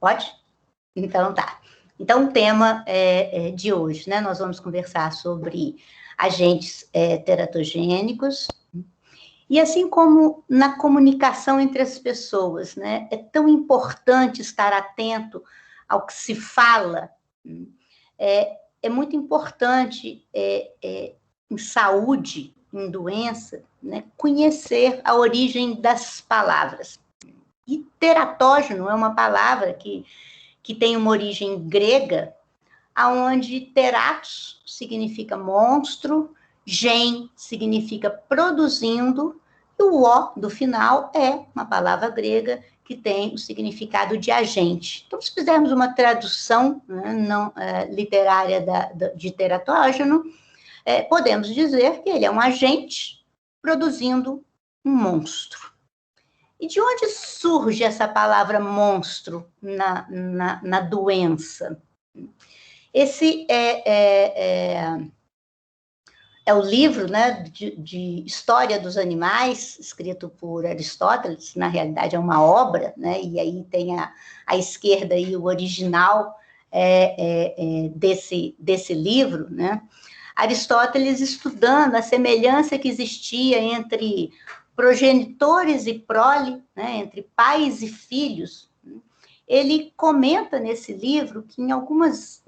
Pode? Então, tá. Então, o tema de hoje, né? Nós vamos conversar sobre agentes teratogênicos. E assim como na comunicação entre as pessoas, né? É tão importante estar atento ao que se fala. É muito importante em saúde, em doença, né? Conhecer a origem das palavras. E teratógeno é uma palavra que tem uma origem grega, aonde teratos significa monstro, gen significa produzindo, e o O do final é uma palavra grega que tem o significado de agente. Então, se fizermos uma tradução, né, não literária de teratógeno, podemos dizer que ele é um agente produzindo um monstro. E de onde surge essa palavra monstro na doença? Esse é o livro, né, de História dos Animais, escrito por Aristóteles, na realidade é uma obra, né, e aí tem à esquerda aí o original desse livro, né? Aristóteles estudando a semelhança que existia entre progenitores e prole, né, entre pais e filhos. Ele comenta nesse livro que em algumas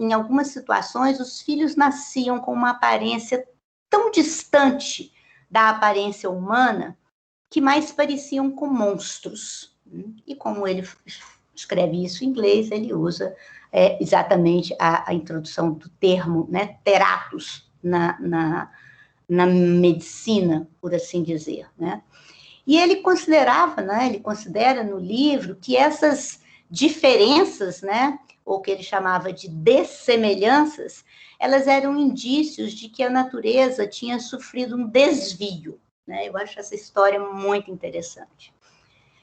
situações os filhos nasciam com uma aparência tão distante da aparência humana que mais pareciam com monstros. E como ele escreve isso em inglês, ele usa exatamente a introdução do termo, né, teratos, na medicina, por assim dizer, né? E ele considerava, né, ele considera no livro que essas diferenças, né, ou que ele chamava de dessemelhanças, elas eram indícios de que a natureza tinha sofrido um desvio, né? Eu acho essa história muito interessante.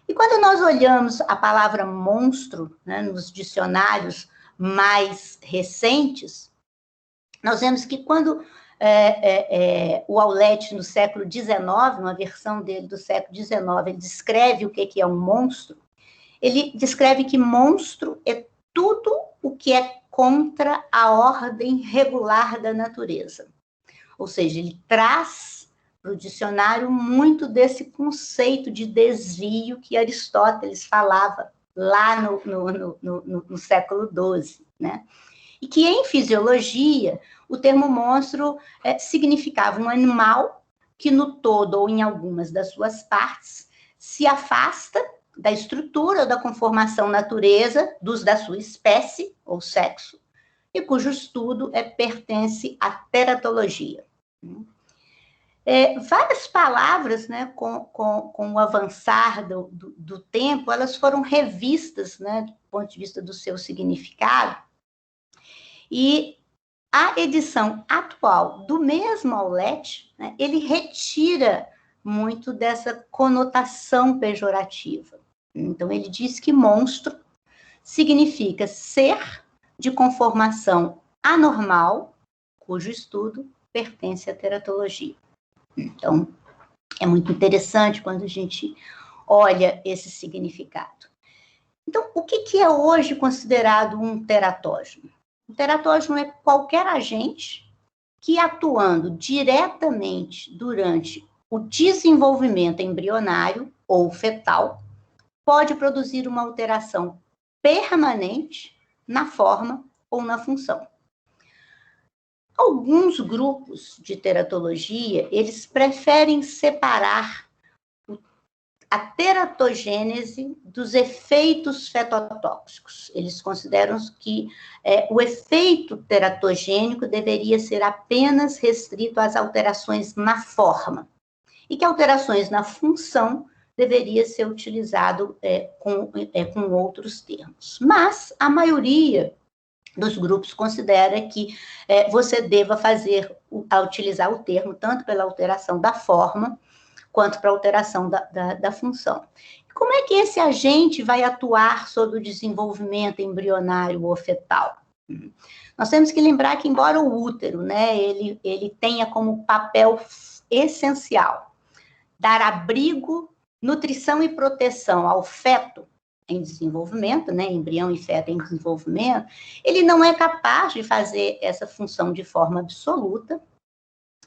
E quando nós olhamos a palavra monstro, né, nos dicionários mais recentes, nós vemos que quando o Aulete, no século XIX, uma versão dele do século XIX, ele descreve o que é um monstro, ele descreve que monstro é tudo o que é contra a ordem regular da natureza. Ou seja, ele traz para o dicionário muito desse conceito de desvio que Aristóteles falava lá no século XII, né? E que em fisiologia, o termo monstro significava um animal que no todo ou em algumas das suas partes se afasta da estrutura ou da conformação natureza da sua espécie ou sexo, e cujo estudo pertence à teratologia. Várias palavras, né, com o avançar do tempo, elas foram revistas, né, do ponto de vista do seu significado, e a edição atual do mesmo Aulete, né, ele retira muito dessa conotação pejorativa. Então, ele diz que monstro significa ser de conformação anormal, cujo estudo pertence à teratologia. Então, é muito interessante quando a gente olha esse significado. Então, o que é hoje considerado um teratógeno? Um teratógeno é qualquer agente que, atuando diretamente durante o desenvolvimento embrionário ou fetal, pode produzir uma alteração permanente na forma ou na função. Alguns grupos de teratologia, eles preferem separar a teratogênese dos efeitos fetotóxicos. Eles consideram que o efeito teratogênico deveria ser apenas restrito às alterações na forma, e que alterações na função deveria ser utilizado com outros termos. Mas a maioria dos grupos considera que você deva utilizar o termo tanto pela alteração da forma quanto para alteração da função. Como é que esse agente vai atuar sobre o desenvolvimento embrionário ou fetal? Nós temos que lembrar que, embora o útero, né, ele tenha como papel essencial dar abrigo, nutrição e proteção ao feto, em desenvolvimento, né, embrião e feto em desenvolvimento, ele não é capaz de fazer essa função de forma absoluta.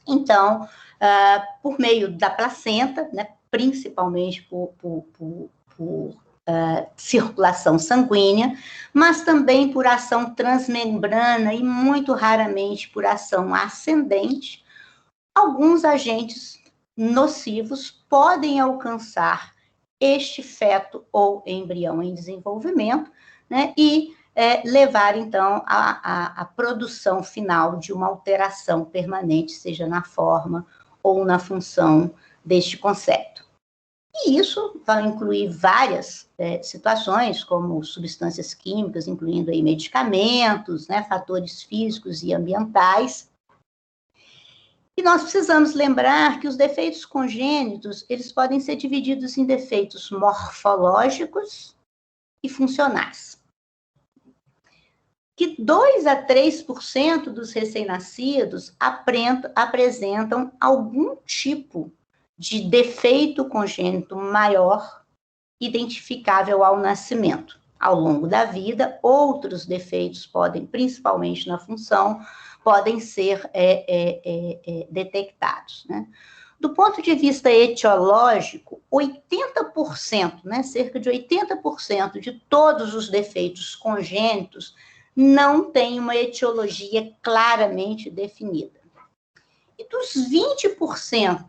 Então, por meio da placenta, né, principalmente por circulação sanguínea, mas também por ação transmembrana e muito raramente por ação ascendente, alguns agentes nocivos podem alcançar este feto ou embrião em desenvolvimento, né, e levar, então, à produção final de uma alteração permanente, seja na forma ou na função deste concepto. E isso vai incluir várias situações, como substâncias químicas, incluindo aí medicamentos, né, fatores físicos e ambientais. E nós precisamos lembrar que os defeitos congênitos, eles podem ser divididos em defeitos morfológicos e funcionais. Que 2 a 3% dos recém-nascidos apresentam algum tipo de defeito congênito maior, identificável ao nascimento. Ao longo da vida, outros defeitos podem, principalmente na função, podem ser detectados, né? Do ponto de vista etiológico, 80%, né, cerca de 80% de todos os defeitos congênitos não têm uma etiologia claramente definida. E dos 20%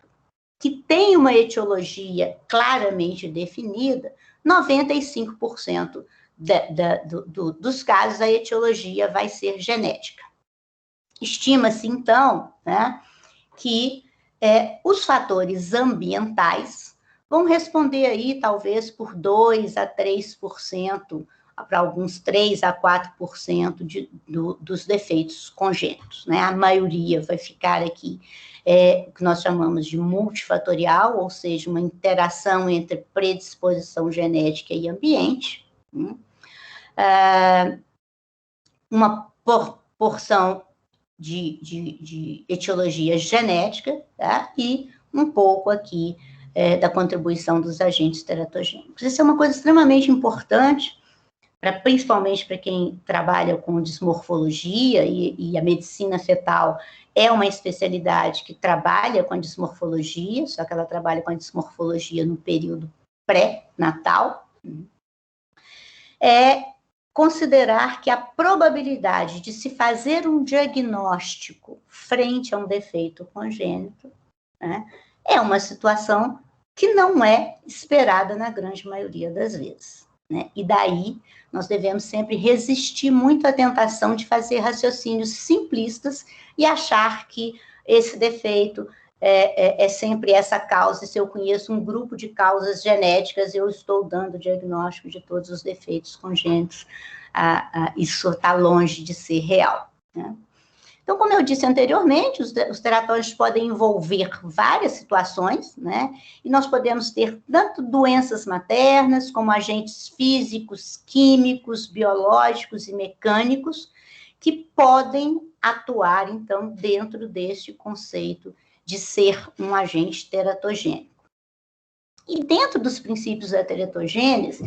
que têm uma etiologia claramente definida, 95% dos casos a etiologia vai ser genética. Estima-se, então, né, que os fatores ambientais vão responder aí, talvez, por 2 a 3%, para alguns 3 a 4% dos defeitos congênitos, né? A maioria vai ficar aqui, que nós chamamos de multifatorial, ou seja, uma interação entre predisposição genética e ambiente, uma porção de etiologia genética, tá? E um pouco aqui da contribuição dos agentes teratogênicos. Isso é uma coisa extremamente importante, principalmente para quem trabalha com dismorfologia, e a medicina fetal é uma especialidade que trabalha com a dismorfologia, só que ela trabalha com a dismorfologia no período pré-natal. Considerar que a probabilidade de se fazer um diagnóstico frente a um defeito congênito, né, é uma situação que não é esperada na grande maioria das vezes, né? E daí nós devemos sempre resistir muito à tentação de fazer raciocínios simplistas e achar que esse defeito é sempre essa causa, e se eu conheço um grupo de causas genéticas, eu estou dando diagnóstico de todos os defeitos congênitos. Isso está longe de ser real, né? Então, como eu disse anteriormente, os teratógenos podem envolver várias situações, né? E nós podemos ter tanto doenças maternas, como agentes físicos, químicos, biológicos e mecânicos, que podem atuar, então, dentro deste conceito de ser um agente teratogênico. E dentro dos princípios da teratogênese,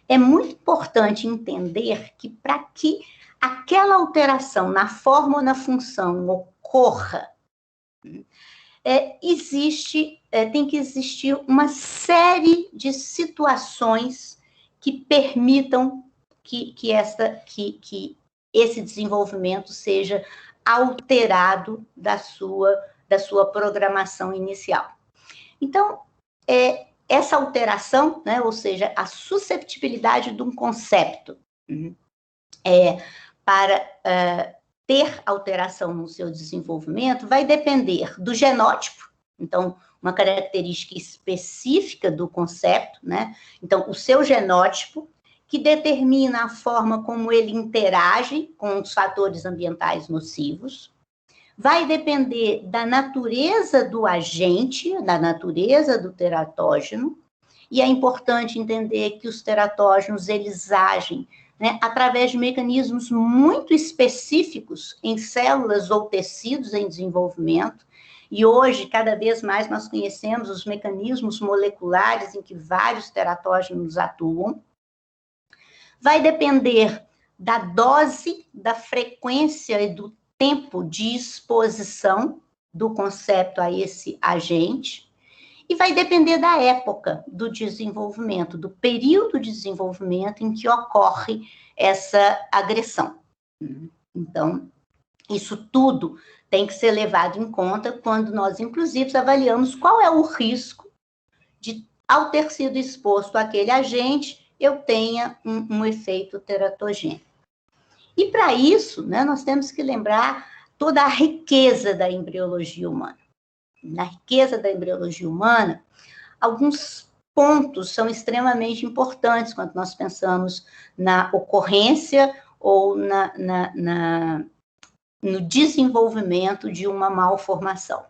é muito importante entender que para que aquela alteração na forma ou na função ocorra, tem que existir uma série de situações que permitam que esse desenvolvimento seja alterado da sua programação inicial. Então, essa alteração, né, ou seja, a susceptibilidade de um concepto para ter alteração no seu desenvolvimento vai depender do genótipo, então, uma característica específica do concepto, né? Então, o seu genótipo, que determina a forma como ele interage com os fatores ambientais nocivos, vai depender da natureza do agente, da natureza do teratógeno, e é importante entender que os teratógenos, eles agem, né, através de mecanismos muito específicos em células ou tecidos em desenvolvimento, e hoje, cada vez mais, nós conhecemos os mecanismos moleculares em que vários teratógenos atuam, vai depender da dose, da frequência e do tempo de exposição do concepto a esse agente, e vai depender da época do desenvolvimento, do período de desenvolvimento em que ocorre essa agressão. Então, isso tudo tem que ser levado em conta quando nós, inclusive, avaliamos qual é o risco de, ao ter sido exposto àquele agente, eu tenha um efeito teratogênico. E, para isso, né, nós temos que lembrar toda a riqueza da embriologia humana. Na riqueza da embriologia humana, alguns pontos são extremamente importantes quando nós pensamos na ocorrência ou no desenvolvimento de uma malformação.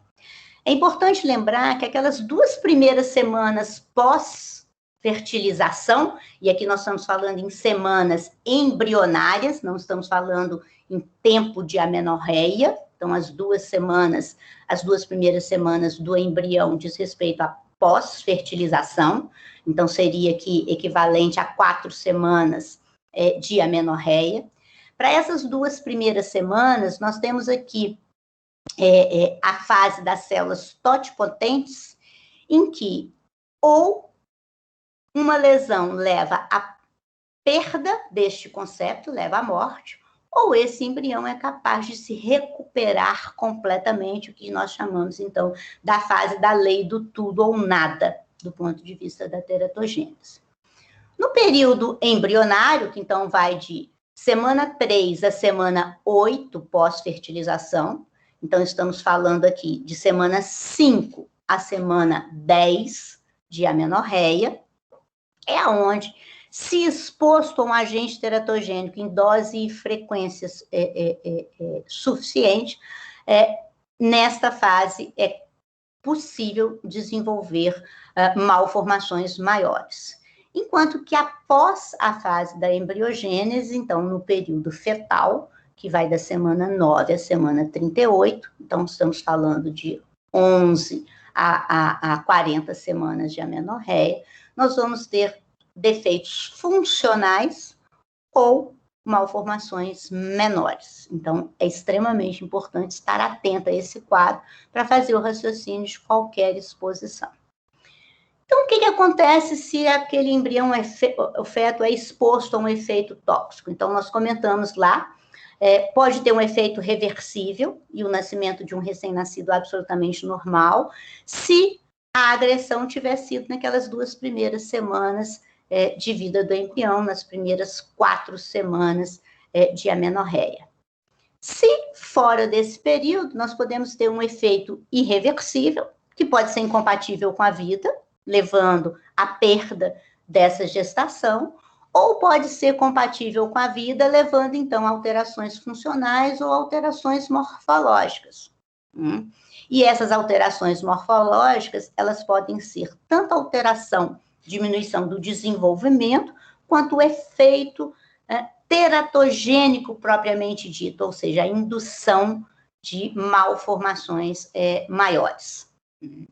É importante lembrar que aquelas 2 primeiras semanas pós-fertilização, e aqui nós estamos falando em semanas embrionárias, não estamos falando em tempo de amenorreia, então as 2 primeiras semanas do embrião diz respeito à pós-fertilização, então seria aqui equivalente a 4 semanas de amenorreia. Para essas 2 primeiras semanas, nós temos aqui a fase das células totipotentes, em que ou uma lesão leva à perda deste concepto, leva à morte, ou esse embrião é capaz de se recuperar completamente, o que nós chamamos, então, da fase da lei do tudo ou nada, do ponto de vista da teratogênese. No período embrionário, que então vai de semana 3 a semana 8 pós-fertilização, então estamos falando aqui de semana 5 a semana 10 de amenorreia, é onde, se exposto a um agente teratogênico em dose e frequências suficiente, nesta fase é possível desenvolver malformações maiores. Enquanto que após a fase da embriogênese, então no período fetal, que vai da semana 9 à semana 38, então estamos falando de 11 a 40 semanas de amenorreia, nós vamos ter defeitos funcionais ou malformações menores. Então, é extremamente importante estar atento a esse quadro para fazer o raciocínio de qualquer exposição. Então, o que acontece se aquele embrião, o feto, é exposto a um efeito tóxico? Então, nós comentamos lá, pode ter um efeito reversível e o nascimento de um recém-nascido absolutamente normal, se a agressão tiver sido naquelas 2 primeiras semanas de vida do embrião, nas primeiras 4 semanas de amenorreia. Se fora desse período, nós podemos ter um efeito irreversível, que pode ser incompatível com a vida, levando à perda dessa gestação, ou pode ser compatível com a vida, levando, então, a alterações funcionais ou alterações morfológicas. E essas alterações morfológicas, elas podem ser tanto alteração, diminuição do desenvolvimento, quanto o efeito teratogênico propriamente dito, ou seja, a indução de malformações maiores. E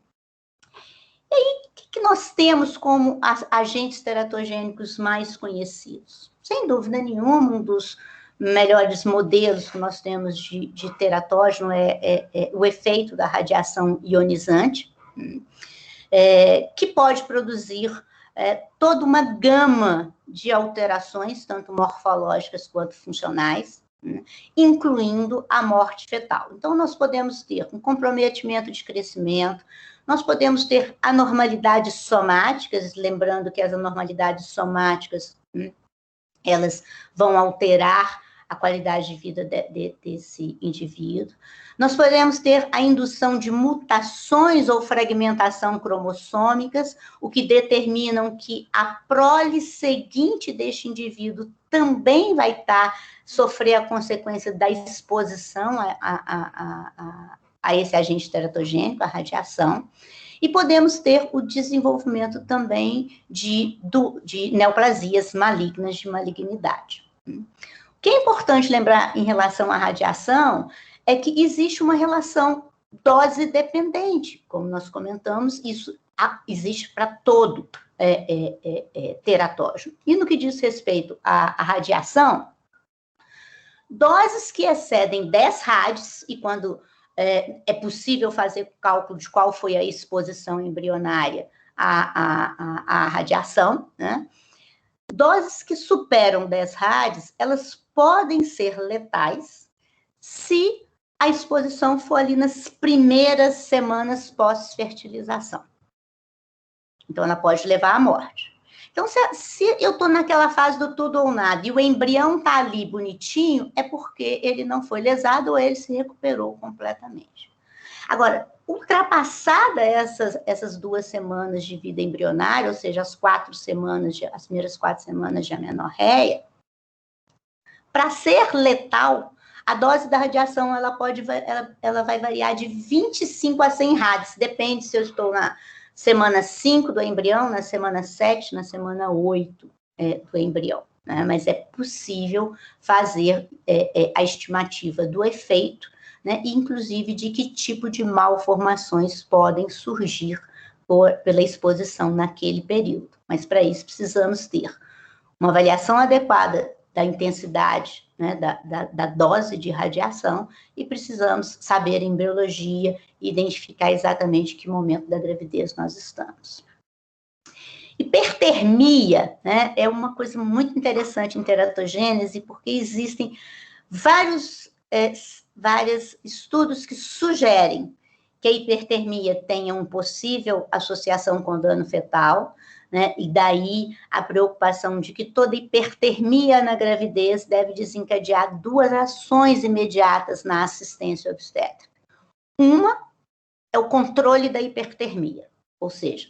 aí, o que nós temos como agentes teratogênicos mais conhecidos? Sem dúvida nenhuma, um dos melhores modelos que nós temos de teratógeno é o efeito da radiação ionizante, que pode produzir toda uma gama de alterações, tanto morfológicas quanto funcionais, incluindo a morte fetal. Então, nós podemos ter um comprometimento de crescimento, nós podemos ter anormalidades somáticas, lembrando que as anormalidades somáticas, elas vão alterar a qualidade de vida desse indivíduo. Nós podemos ter a indução de mutações ou fragmentação cromossômicas, o que determinam que a prole seguinte deste indivíduo também vai sofrer a consequência da exposição a esse agente teratogênico, a radiação. E podemos ter o desenvolvimento também de neoplasias malignas de malignidade. O que é importante lembrar em relação à radiação é que existe uma relação dose dependente, como nós comentamos, isso existe para todo teratógeno. E no que diz respeito à radiação, doses que excedem 10 rádios, e quando é possível fazer o cálculo de qual foi a exposição embrionária à radiação, né? Doses que superam 10 rádios, elas podem ser letais se a exposição for ali nas primeiras semanas pós-fertilização. Então, ela pode levar à morte. Então, se eu estou naquela fase do tudo ou nada e o embrião está ali bonitinho, é porque ele não foi lesado ou ele se recuperou completamente. Agora, ultrapassada essas 2 semanas de vida embrionária, ou seja, as primeiras 4 semanas de amenorreia, para ser letal, a dose da radiação ela vai variar de 25 a 100 rádios, depende se eu estou na semana 5 do embrião, na semana 7, na semana 8 do embrião. Né? Mas é possível fazer a estimativa do efeito, né? Inclusive de que tipo de malformações podem surgir pela exposição naquele período. Mas para isso precisamos ter uma avaliação adequada da intensidade, né, da dose de radiação, e precisamos saber em biologia e identificar exatamente que momento da gravidez nós estamos. Hipertermia, né, é uma coisa muito interessante em teratogênese, porque existem vários estudos que sugerem que a hipertermia tenha uma possível associação com dano fetal, né? E daí a preocupação de que toda hipertermia na gravidez deve desencadear 2 ações imediatas na assistência obstétrica. Uma é o controle da hipertermia, ou seja,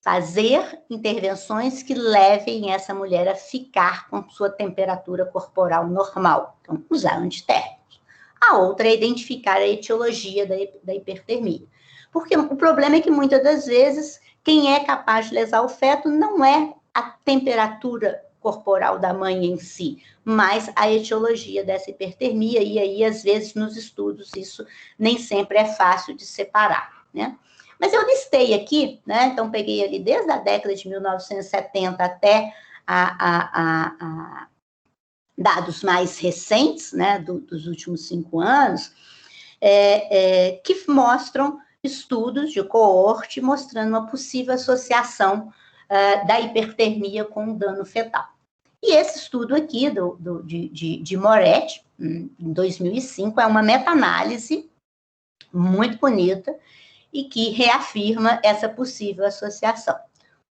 fazer intervenções que levem essa mulher a ficar com sua temperatura corporal normal, então usar antitérmicos. A outra é identificar a etiologia da hipertermia, porque o problema é que muitas das vezes quem é capaz de lesar o feto não é a temperatura corporal da mãe em si, mas a etiologia dessa hipertermia, e aí, às vezes, nos estudos, isso nem sempre é fácil de separar, né? Mas eu listei aqui, né? Então, peguei ali desde a década de 1970 até dados mais recentes, né? Dos últimos 5 anos, que mostram estudos de coorte mostrando uma possível associação da hipertermia com o dano fetal. E esse estudo aqui, de Moretti, em 2005, é uma meta-análise muito bonita e que reafirma essa possível associação.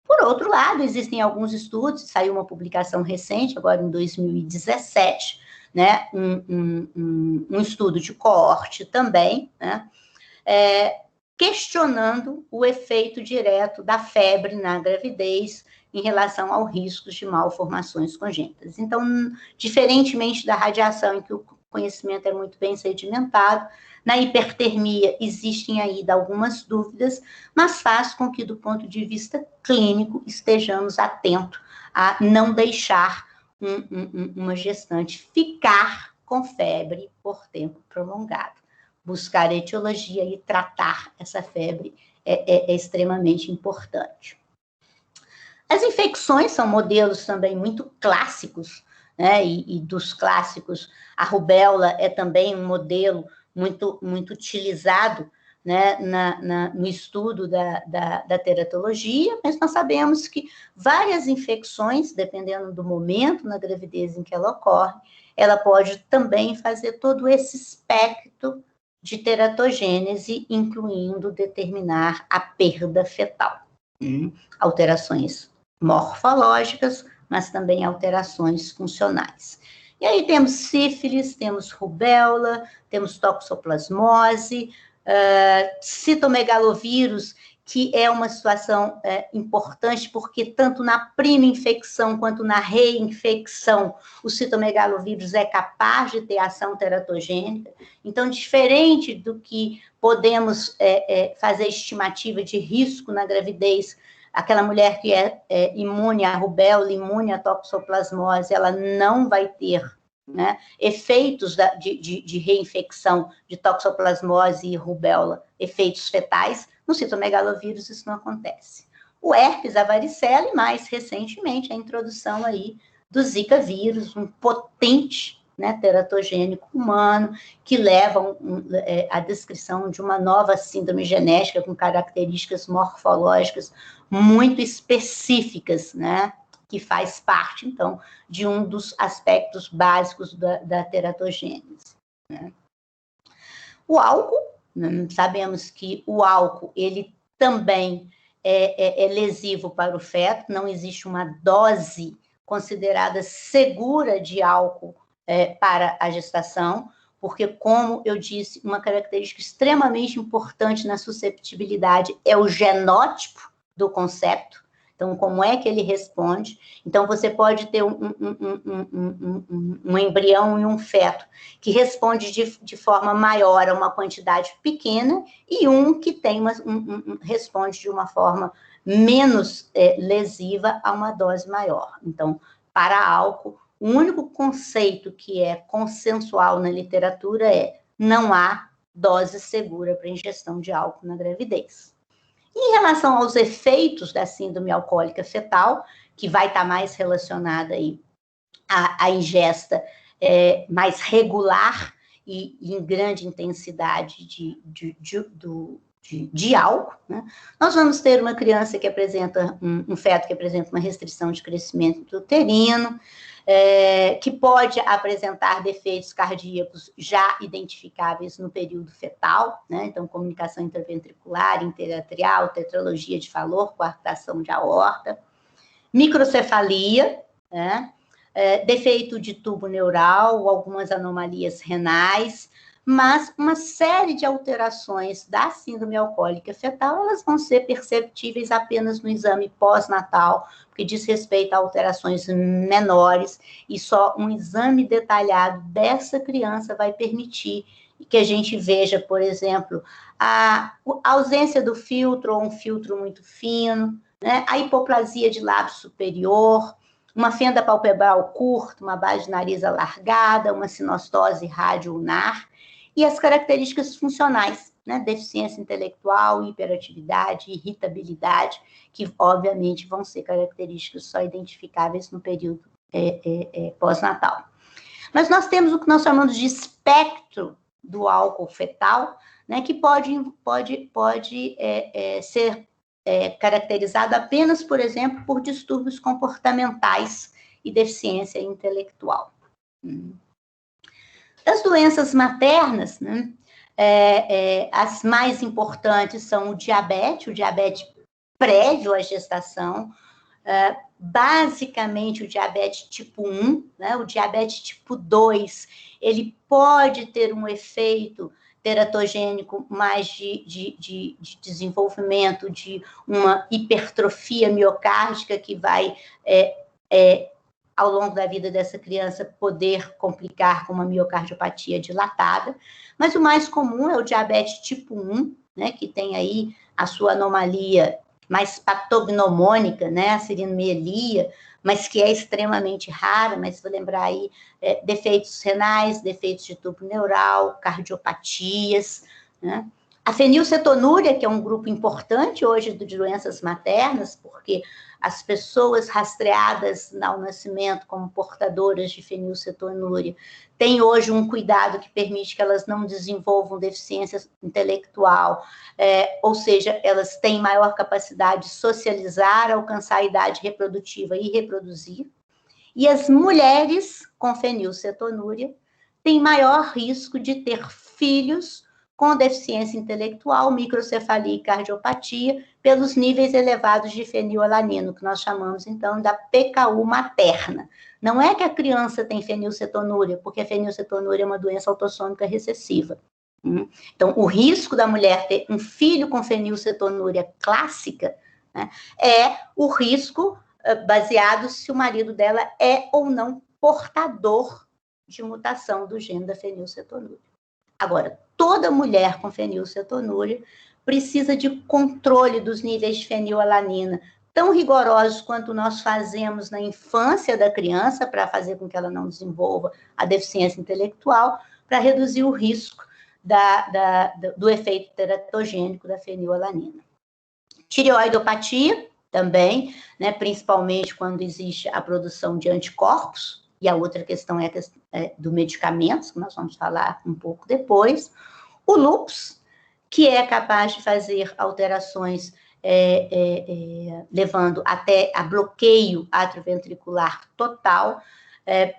Por outro lado, existem alguns estudos, saiu uma publicação recente, agora em 2017, né, um estudo de coorte também, né, questionando o efeito direto da febre na gravidez em relação ao risco de malformações congênitas. Então, diferentemente da radiação, em que o conhecimento é muito bem sedimentado, na hipertermia existem ainda algumas dúvidas, mas faz com que, do ponto de vista clínico, estejamos atentos a não deixar uma gestante ficar com febre por tempo prolongado. Buscar a etiologia e tratar essa febre é extremamente importante. As infecções são modelos também muito clássicos, né? E dos clássicos, a rubéola é também um modelo muito utilizado, né, no estudo da teratologia, mas nós sabemos que várias infecções, dependendo do momento na gravidez em que ela ocorre, ela pode também fazer todo esse espectro de teratogênese, incluindo determinar a perda fetal. Alterações morfológicas, mas também alterações funcionais. E aí temos sífilis, temos rubéola, temos toxoplasmose, citomegalovírus, que é uma situação importante, porque tanto na prima infecção quanto na reinfecção, o citomegalovírus é capaz de ter ação teratogênica. Então, diferente do que podemos fazer estimativa de risco na gravidez, aquela mulher que é imune à rubéola, imune à toxoplasmose, ela não vai ter, né, efeitos de reinfecção de toxoplasmose e rubéola, efeitos fetais. No citomegalovírus isso não acontece. o herpes, a varicela e, mais recentemente, a introdução aí do Zika vírus, um potente, né, teratogênico humano, que leva à descrição de uma nova síndrome genética com características morfológicas muito específicas, né, que faz parte, então, de um dos aspectos básicos da teratogênese, né. O álcool, né, sabemos que o álcool, ele também é lesivo para o feto, não existe uma dose considerada segura de álcool para a gestação, porque, como eu disse, uma característica extremamente importante na susceptibilidade é o genótipo do concepto. Então, como é que ele responde? Então, você pode ter um embrião e um feto que responde de forma maior a uma quantidade pequena e um que tem responde de uma forma menos lesiva a uma dose maior. Então, para álcool, o único conceito que é consensual na literatura é não há dose segura para ingestão de álcool na gravidez. Em relação aos efeitos da síndrome alcoólica fetal, que vai estar mais relacionada aí à ingesta mais regular e em grande intensidade de álcool, né? Nós vamos ter uma criança que apresenta, um feto que apresenta uma restrição de crescimento uterino, que pode apresentar defeitos cardíacos já identificáveis no período fetal, né? Então, comunicação intraventricular, interatrial, tetralogia de Fallot, coartação de aorta, microcefalia, né? Defeito de tubo neural, algumas anomalias renais, mas uma série de alterações da síndrome alcoólica fetal, elas vão ser perceptíveis apenas no exame pós-natal, porque diz respeito a alterações menores, e só um exame detalhado dessa criança vai permitir que a gente veja, por exemplo, a ausência do filtro, ou um filtro muito fino, né? A hipoplasia de lábio superior, uma fenda palpebral curta, uma base de nariz alargada, uma sinostose radioulnar, e as características funcionais, né? Deficiência intelectual, hiperatividade, irritabilidade, que obviamente vão ser características só identificáveis no período pós-natal. Mas nós temos o que nós chamamos de espectro do álcool fetal, né? Que pode ser caracterizado apenas, por exemplo, por distúrbios comportamentais e deficiência intelectual. Das doenças maternas, né, as mais importantes são o diabetes prévio à gestação, basicamente o diabetes tipo 1, né, o diabetes tipo 2, ele pode ter um efeito teratogênico mais de desenvolvimento de uma hipertrofia miocárdica que vai ao longo da vida dessa criança, poder complicar com uma miocardiopatia dilatada, mas o mais comum é o diabetes tipo 1, né, que tem aí a sua anomalia mais patognomônica, né, a sirinomielia, mas que é extremamente rara, mas vou lembrar aí defeitos renais, defeitos de tubo neural, cardiopatias, né. A fenilcetonúria, que é um grupo importante hoje de doenças maternas, porque as pessoas rastreadas ao nascimento como portadoras de fenilcetonúria têm hoje um cuidado que permite que elas não desenvolvam deficiência intelectual, ou seja, elas têm maior capacidade de socializar, alcançar a idade reprodutiva e reproduzir. E as mulheres com fenilcetonúria têm maior risco de ter filhos com deficiência intelectual, microcefalia e cardiopatia, pelos níveis elevados de fenilalanina, que nós chamamos, então, da PKU materna. Não é que a criança tem fenilcetonúria, porque a fenilcetonúria é uma doença autossômica recessiva. Então, o risco da mulher ter um filho com fenilcetonúria clássica, né, é o risco baseado se o marido dela é ou não portador de mutação do gene da fenilcetonúria. Agora, toda mulher com fenilcetonúria precisa de controle dos níveis de fenilalanina, tão rigorosos quanto nós fazemos na infância da criança, para fazer com que ela não desenvolva a deficiência intelectual, para reduzir o risco do efeito teratogênico da fenilalanina. Tireoidopatia também, né, principalmente quando existe a produção de anticorpos, e a outra questão é a questão do medicamento, que nós vamos falar um pouco depois. O lúpus, que é capaz de fazer alterações levando até a bloqueio atrioventricular total,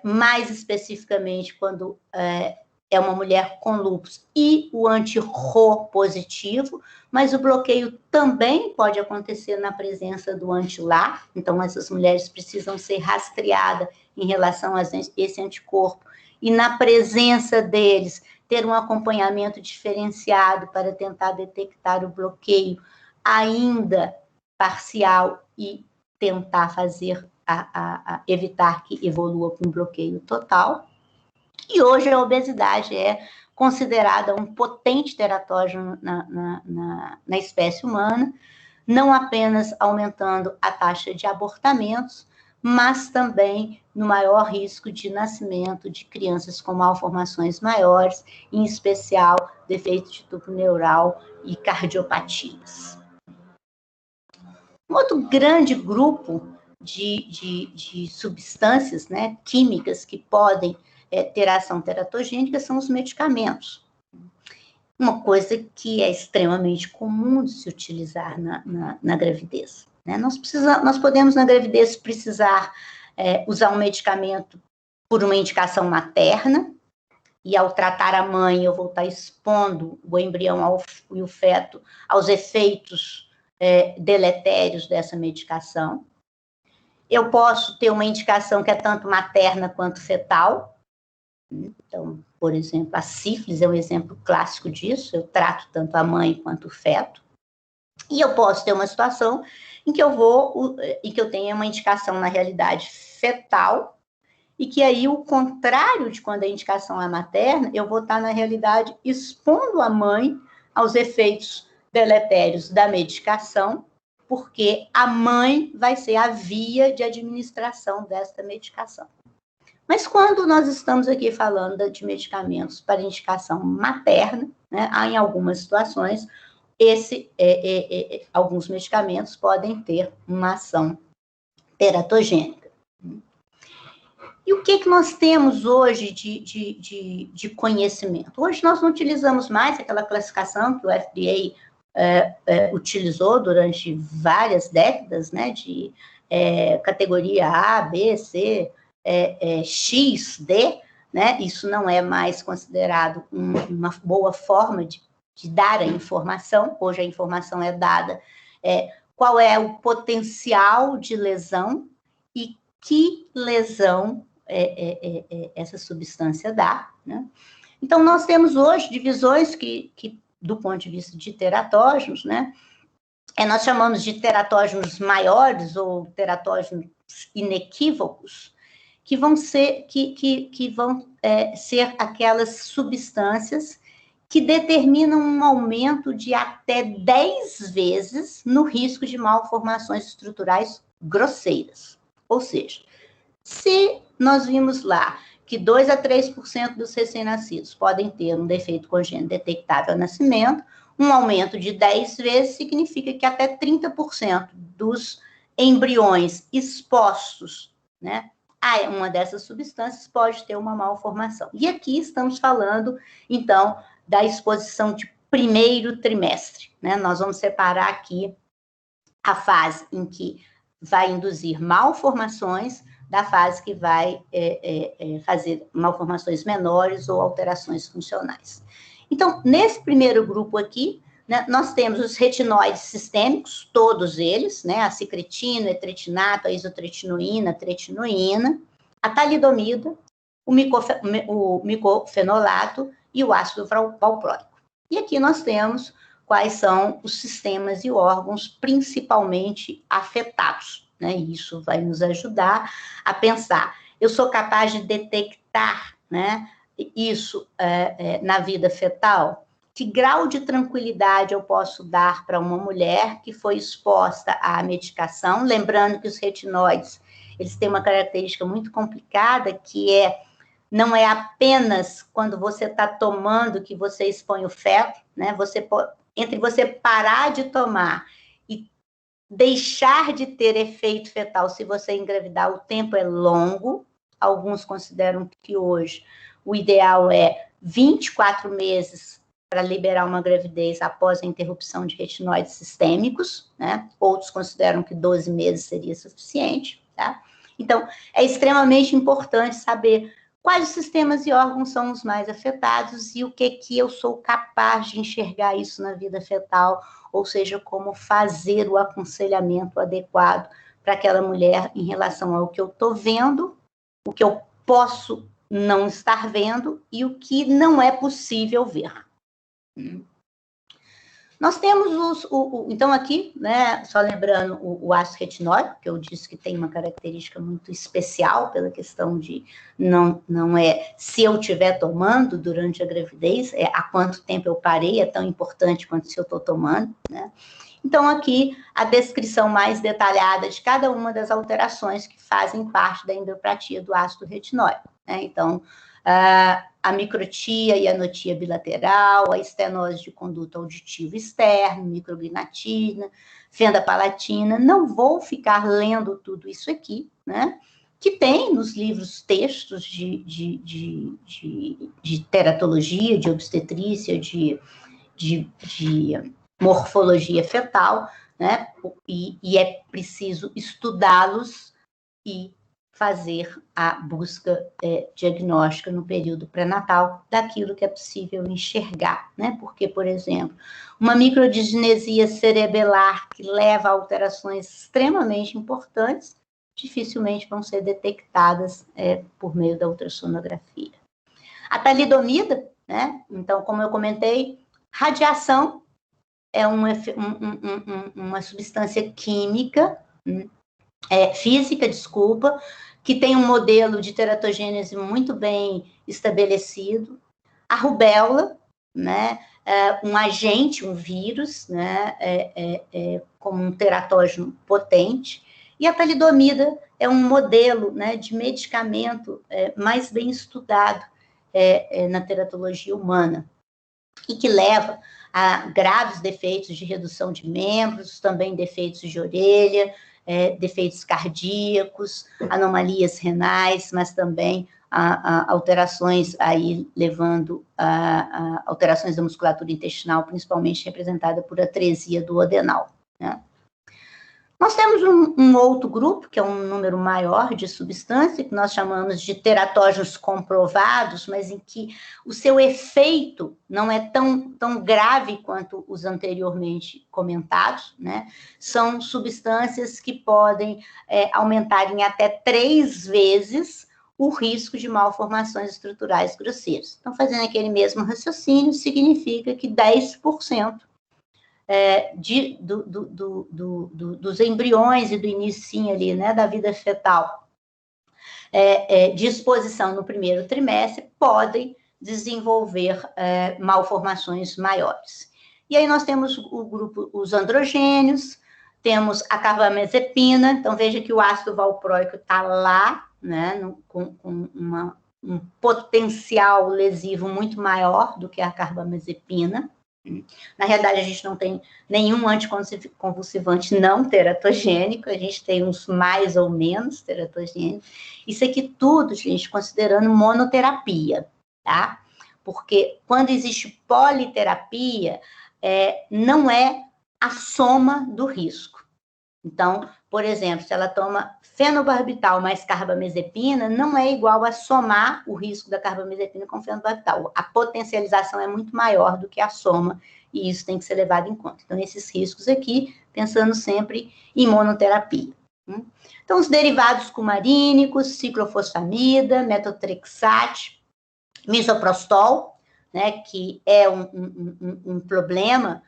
mais especificamente quando é uma mulher com lúpus e o anti-Rho positivo, mas o bloqueio também pode acontecer na presença do anti-LA, então essas mulheres precisam ser rastreadas em relação a esse anticorpo, e na presença deles, ter um acompanhamento diferenciado para tentar detectar o bloqueio ainda parcial e tentar fazer, evitar que evolua com bloqueio total. E hoje a obesidade é considerada um potente teratógeno na espécie humana, não apenas aumentando a taxa de abortamentos, mas também no maior risco de nascimento de crianças com malformações maiores, em especial defeitos de tubo neural e cardiopatias. Um outro grande grupo de substâncias, né, químicas que podem ter ação teratogênica são os medicamentos. Uma coisa que é extremamente comum de se utilizar na gravidez. Né? Nós podemos, na gravidez, precisar usar um medicamento por uma indicação materna, e ao tratar a mãe, eu vou estar expondo o embrião e o feto aos efeitos deletérios dessa medicação. Eu posso ter uma indicação que é tanto materna quanto fetal. Então, por exemplo, a sífilis é um exemplo clássico disso, eu trato tanto a mãe quanto o feto. E eu posso ter uma situação em que eu tenha uma indicação, na realidade, fetal, e que aí, o contrário de quando a indicação é materna, eu vou estar, na realidade, expondo a mãe aos efeitos deletérios da medicação, porque a mãe vai ser a via de administração desta medicação. Mas quando nós estamos aqui falando de medicamentos para indicação materna, né, em algumas situações, alguns medicamentos podem ter uma ação teratogênica. E o que nós temos hoje de conhecimento? Hoje nós não utilizamos mais aquela classificação que o FDA utilizou durante várias décadas, né, de categoria A, B, C, X, D, né? Isso não é mais considerado uma boa forma de dar a informação. Hoje a informação é dada, qual é o potencial de lesão e que lesão essa substância dá, né? Então, nós temos hoje divisões que do ponto de vista de teratógenos, né? Nós chamamos de teratógenos maiores ou teratógenos inequívocos, que vão ser aquelas substâncias que determinam um aumento de até 10 vezes no risco de malformações estruturais grosseiras. Ou seja, se nós vimos lá que 2 a 3% dos recém-nascidos podem ter um defeito congênito detectável ao nascimento, um aumento de 10 vezes significa que até 30% dos embriões expostos, né, a uma dessas substâncias pode ter uma malformação. E aqui estamos falando, então, da exposição de primeiro trimestre, né? Nós vamos separar aqui a fase em que vai induzir malformações da fase que vai fazer malformações menores ou alterações funcionais. Então, nesse primeiro grupo aqui, né, nós temos os retinóides sistêmicos, todos eles, né, a secretina, etretinato, a isotretinoína, a tretinoína, a talidomida, o micofenolato e o ácido valproico. E aqui nós temos quais são os sistemas e órgãos principalmente afetados, né? E isso vai nos ajudar a pensar. Eu sou capaz de detectar, né, isso na vida fetal? Que grau de tranquilidade eu posso dar para uma mulher que foi exposta à medicação? Lembrando que os retinóides, eles têm uma característica muito complicada, que não é apenas quando você está tomando que você expõe o feto, né? Entre você parar de tomar e deixar de ter efeito fetal se você engravidar, o tempo é longo. Alguns consideram que hoje o ideal é 24 meses para liberar uma gravidez após a interrupção de retinóides sistêmicos, né? Outros consideram que 12 meses seria suficiente, tá? Então, é extremamente importante saber quais sistemas e órgãos são os mais afetados e o que eu sou capaz de enxergar isso na vida fetal, ou seja, como fazer o aconselhamento adequado para aquela mulher em relação ao que eu estou vendo, o que eu posso não estar vendo e o que não é possível ver. Nós temos então aqui, né, só lembrando o ácido retinóico, que eu disse que tem uma característica muito especial pela questão de não é se eu estiver tomando durante a gravidez, é há quanto tempo eu parei, é tão importante quanto se eu estou tomando, né? Então aqui a descrição mais detalhada de cada uma das alterações que fazem parte da endopratia do ácido retinóico, né? Então, a microtia e anotia bilateral, a estenose de conduto auditivo externo, micrognatina, fenda palatina. Não vou ficar lendo tudo isso aqui, né? Que tem nos livros textos de teratologia, de obstetrícia, de morfologia fetal, né? E é preciso estudá-los e fazer a busca diagnóstica no período pré-natal daquilo que é possível enxergar, né? Porque, por exemplo, uma microdisnesia cerebelar que leva a alterações extremamente importantes, dificilmente vão ser detectadas por meio da ultrassonografia. A talidomida, né? Então, como eu comentei, radiação é uma substância química, física, desculpa, que tem um modelo de teratogênese muito bem estabelecido. A rubéola, né, um agente, um vírus, né, como um teratógeno potente. E a talidomida é um modelo, né, de medicamento mais bem estudado na teratologia humana e que leva a graves defeitos de redução de membros, também defeitos de orelha, defeitos cardíacos, anomalias renais, mas também a alterações aí levando a alterações da musculatura intestinal, principalmente representada por atresia do adenal, né? Nós temos um outro grupo, que é um número maior de substâncias, que nós chamamos de teratógenos comprovados, mas em que o seu efeito não é tão grave quanto os anteriormente comentados, né? São substâncias que podem aumentar em até 3 vezes o risco de malformações estruturais grosseiras. Então, fazendo aquele mesmo raciocínio, significa que 10% dos embriões e do início ali, né, da vida fetal, de exposição no primeiro trimestre, podem desenvolver malformações maiores. E aí nós temos o grupo, os androgênios, temos a carbamazepina, então veja que o ácido valproico está lá, né, com um potencial lesivo muito maior do que a carbamazepina. Na realidade, a gente não tem nenhum anticonvulsivante não teratogênico, a gente tem uns mais ou menos teratogênicos. Isso aqui tudo, gente, considerando monoterapia, tá? Porque quando existe politerapia, não é a soma do risco. Então, por exemplo, se ela toma fenobarbital mais carbamazepina, não é igual a somar o risco da carbamazepina com fenobarbital. A potencialização é muito maior do que a soma, e isso tem que ser levado em conta. Então, esses riscos aqui, pensando sempre em monoterapia. Então, os derivados cumarínicos, ciclofosfamida, metotrexate, misoprostol, né, que é um problema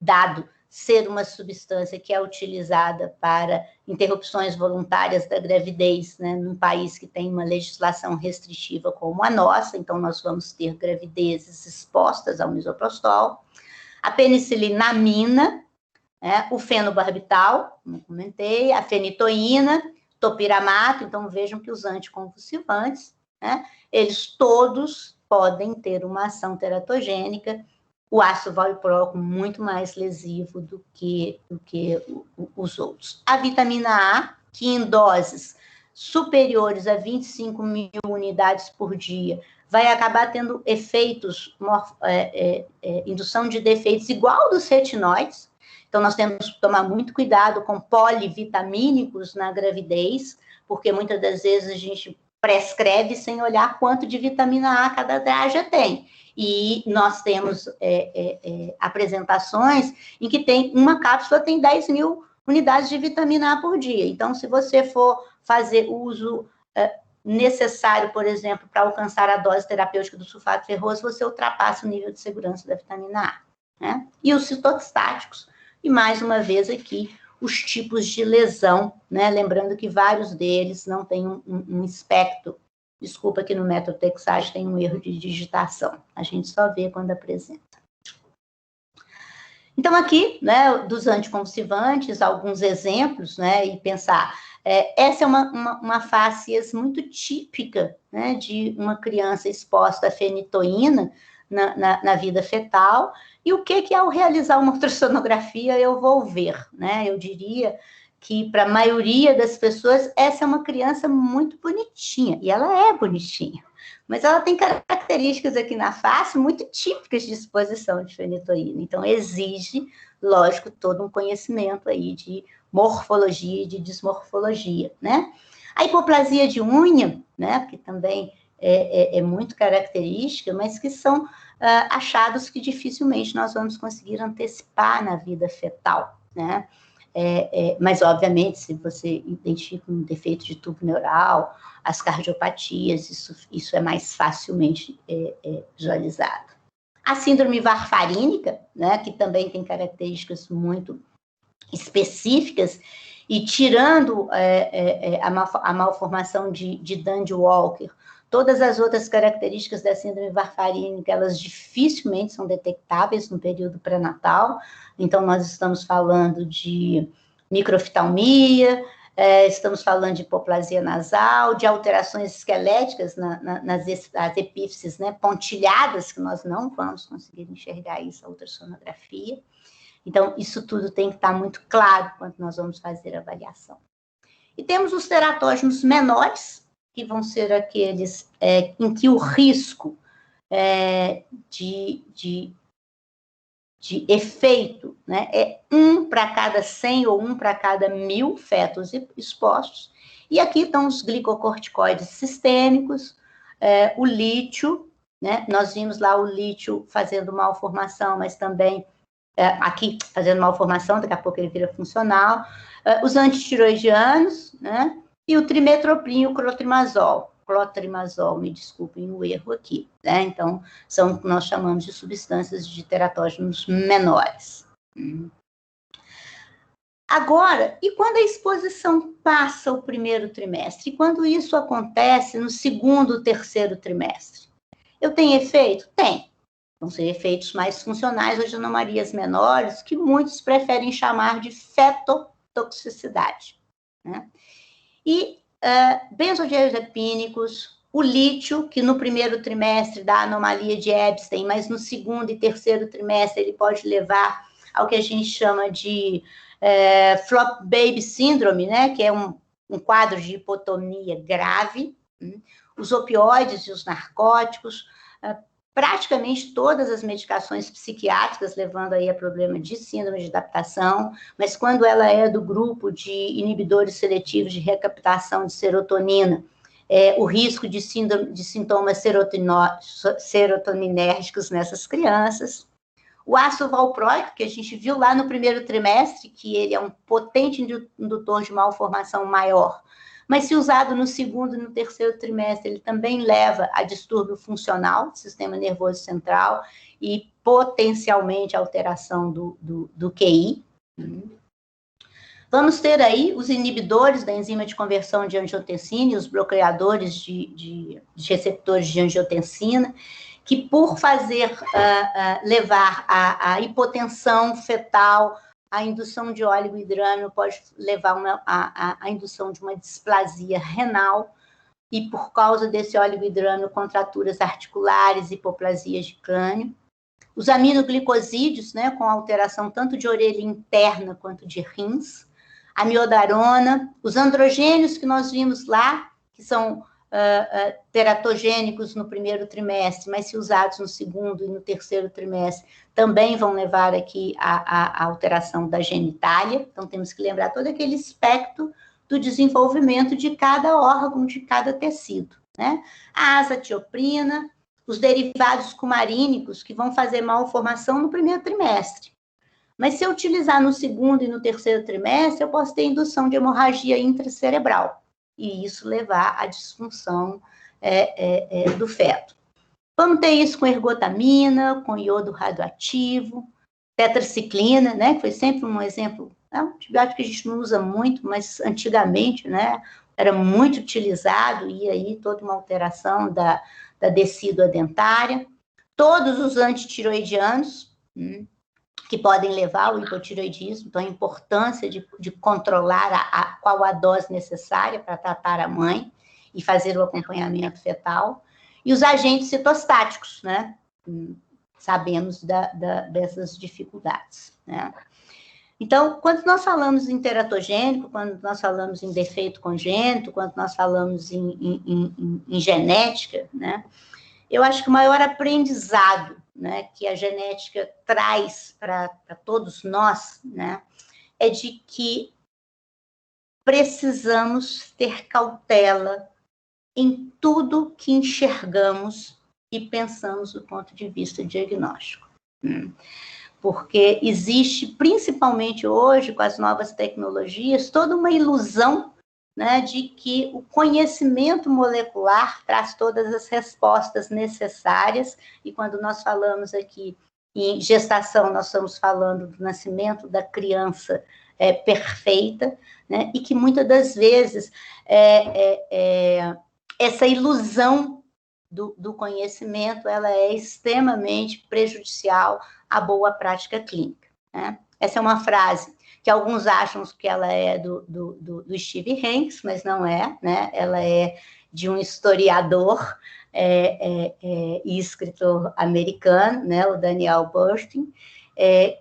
dado ser uma substância que é utilizada para interrupções voluntárias da gravidez, né, num país que tem uma legislação restritiva como a nossa, então nós vamos ter gravidezes expostas ao misoprostol, a penicilinamina, né, o fenobarbital, como comentei, a fenitoína, topiramato, então vejam que os anticonvulsivantes, né, eles todos podem ter uma ação teratogênica o ácido valproico muito mais lesivo do que os outros. A vitamina A, que em doses superiores a 25 mil unidades por dia, vai acabar tendo efeitos, indução de defeitos igual dos retinóides. Então, nós temos que tomar muito cuidado com polivitamínicos na gravidez, porque muitas das vezes a gente prescreve sem olhar quanto de vitamina A cada traja tem. E nós temos apresentações em que uma cápsula tem 10 mil unidades de vitamina A por dia. Então, se você for fazer uso necessário, por exemplo, para alcançar a dose terapêutica do sulfato ferroso, você ultrapassa o nível de segurança da vitamina A. Né? E os citostáticos, e mais uma vez aqui, os tipos de lesão, né? Lembrando que vários deles não têm um espectro. Desculpa que no método Texage tem um erro de digitação. A gente só vê quando apresenta. Então, aqui, né, dos anticonvulsivantes, alguns exemplos, né, e pensar, essa é uma facies muito típica, né, de uma criança exposta à fenitoína na vida fetal, e o que ao realizar uma ultrassonografia eu vou ver, né, eu diria que para a maioria das pessoas essa é uma criança muito bonitinha, e ela é bonitinha, mas ela tem características aqui na face muito típicas de exposição de fenitoína, então exige, lógico, todo um conhecimento aí de morfologia e de dismorfologia, né? A hipoplasia de unha, né, que também é muito característica, mas que são achados que dificilmente nós vamos conseguir antecipar na vida fetal, né? Mas, obviamente, se você identifica um defeito de tubo neural, as cardiopatias, isso é mais facilmente visualizado. A síndrome varfarínica, né, que também tem características muito específicas, e tirando a malformação de Dandy-Walker, todas as outras características da síndrome varfarínica, elas dificilmente são detectáveis no período pré-natal. Então, nós estamos falando de microftalmia, estamos falando de hipoplasia nasal, de alterações esqueléticas nas epífises, né, pontilhadas, que nós não vamos conseguir enxergar isso, a ultrassonografia. Então, isso tudo tem que estar muito claro quando nós vamos fazer a avaliação. E temos os teratógenos menores, que vão ser aqueles em que o risco de efeito, né, é 1 para cada 100 ou 1 para cada 1000 fetos expostos. E aqui estão os glicocorticoides sistêmicos, o lítio, né, nós vimos lá o lítio fazendo malformação, mas também aqui fazendo malformação, daqui a pouco ele vira funcional, os antitiroidianos, né, e o trimetoprim e o clotrimazol, me desculpem o erro aqui, né? Então, são o que nós chamamos de substâncias de teratógenos menores. Agora, e quando a exposição passa o primeiro trimestre? E quando isso acontece no segundo, terceiro trimestre? Eu tenho efeito? Tem. Vão ser efeitos mais funcionais ou de anomalias menores, que muitos preferem chamar de fetotoxicidade, né? E benzodiazepínicos, o lítio, que no primeiro trimestre dá anomalia de Epstein, mas no segundo e terceiro trimestre ele pode levar ao que a gente chama de flop baby syndrome, né, que é um quadro de hipotonia grave. Os opioides e os narcóticos, praticamente todas as medicações psiquiátricas, levando aí a problema de síndrome de adaptação, mas quando ela é do grupo de inibidores seletivos de recaptação de serotonina, o risco de sintomas serotoninérgicos nessas crianças. O ácido valproico, que a gente viu lá no primeiro trimestre, que ele é um potente indutor de malformação maior, mas se usado no segundo e no terceiro trimestre, ele também leva a distúrbio funcional do sistema nervoso central e potencialmente alteração do QI. Vamos ter aí os inibidores da enzima de conversão de angiotensina e os bloqueadores de receptores de angiotensina, que por levar a hipotensão fetal, a indução de oligohidrâmio pode levar à indução de uma displasia renal, e por causa desse oligohidrâmio, contraturas articulares, hipoplasias de crânio. os aminoglicosídeos, né, com alteração tanto de orelha interna quanto de rins, a miodarona, os androgênios que nós vimos lá, que são teratogênicos no primeiro trimestre, mas se usados no segundo e no terceiro trimestre, também vão levar aqui a alteração da genitália. Então, temos que lembrar todo aquele espectro do desenvolvimento de cada órgão, de cada tecido, né? A azatioprina, os derivados cumarínicos, que vão fazer malformação no primeiro trimestre. Mas se eu utilizar no segundo e no terceiro trimestre, eu posso ter indução de hemorragia intracerebral, e isso levar à disfunção do feto. Vamos ter isso com ergotamina, com iodo radioativo, tetraciclina, né, que foi sempre um exemplo, é um antibiótico que a gente não usa muito, mas antigamente, né, era muito utilizado, e aí toda uma alteração da decídua dentária. Todos os antitiroidianos, que podem levar ao hipotiroidismo, então a importância de controlar qual a dose necessária para tratar a mãe e fazer o acompanhamento fetal, e os agentes citostáticos, né? Sabemos dessas dificuldades, né? Então, quando nós falamos em teratogênico, quando nós falamos em defeito congênito, quando nós falamos em genética, né? Eu acho que o maior aprendizado, né, que a genética traz para todos nós, né, é de que precisamos ter cautela em tudo que enxergamos e pensamos do ponto de vista diagnóstico. Porque existe, principalmente hoje, com as novas tecnologias, toda uma ilusão, né, de que o conhecimento molecular traz todas as respostas necessárias, e quando nós falamos aqui em gestação, nós estamos falando do nascimento da criança perfeita, né, e que muitas das vezes essa ilusão do conhecimento, ela é extremamente prejudicial à boa prática clínica, né? Essa é uma frase que alguns acham que ela é do Steve Hanks, mas não é, né? Ela é de um historiador e escritor americano, né? O Daniel Bernstein,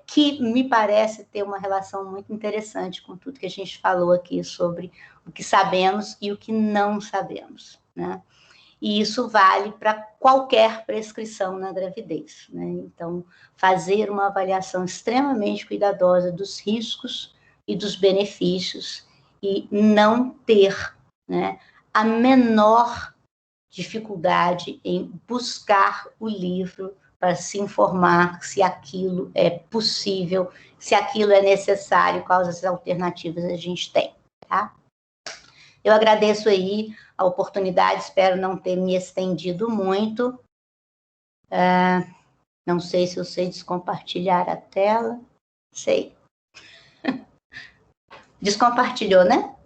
que me parece ter uma relação muito interessante com tudo que a gente falou aqui sobre o que sabemos e o que não sabemos, né? E isso vale para qualquer prescrição na gravidez, né? Então, fazer uma avaliação extremamente cuidadosa dos riscos e dos benefícios e não ter, né, a menor dificuldade em buscar o livro para se informar se aquilo é possível, se aquilo é necessário, quais alternativas a gente tem, tá? Eu agradeço aí a oportunidade, espero não ter me estendido muito. Não sei se eu sei descompartilhar a tela. Sei. Descompartilhou, né?